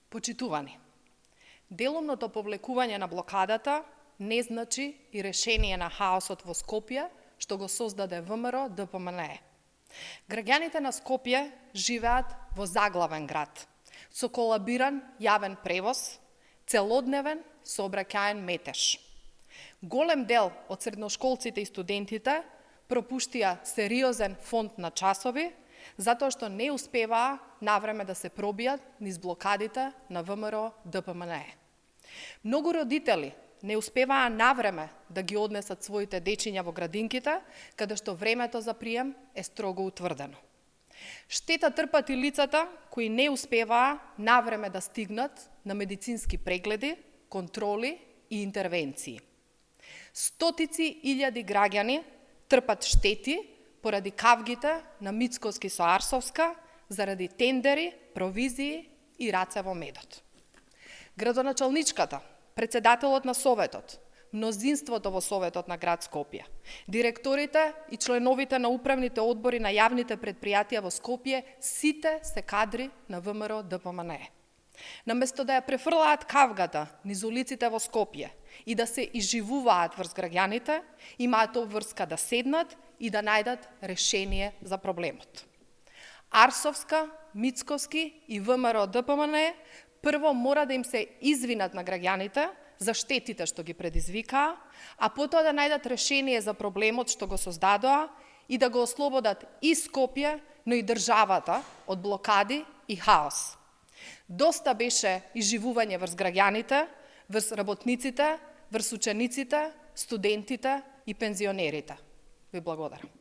Почитувани, делумното повлекување на блокадата не значи и решение на хаосот во Скопје, што го создаде ВМРО ДПМНЕ. Граѓаните на Скопје живеат во заглавен град, со колабиран јавен превоз, целодневен сообраќаен метеж. Голем дел од средношколците и студентите пропуштија сериозен фонд на часови, затоа што не успеваа навреме да се пробијат низ блокадите на ВМРО ДПМНЕ. Многу родители не успеваа навреме да ги однесат своите дечиња во градинките, каде што времето за прием е строго утврдено. Штета трпат и лицата кои не успеваа навреме да стигнат на медицински прегледи, контроли и интервенции. Стотици илјади граѓани трпат штети поради кавгите на Мицкоски со Арсовска, заради тендери, провизии и раце во медот. Градоначалничката, председателот на Советот, мнозинството во Советот на град Скопје, директорите и членовите на управните одбори на јавните предпријатија во Скопје, сите се кадри на ВМРО ДПМНЕ. Наместо да ја префрлаат кавгата низ улиците во Скопје и да се изживуваат врз граѓаните, имаат обврска да седнат и да најдат решение за проблемот. Арсовска, Мицковски и ВМРО ДПМНЕ прво мора да им се извинат на граѓаните за штетите што ги предизвикаа, а потоа да најдат решение за проблемот што го создадоа и да го ослободат и Скопје, но и државата од блокади и хаос. Доста беше изживување врз граѓаните, врз работниците, врз учениците, студентите и пензионерите. Ви благодарам.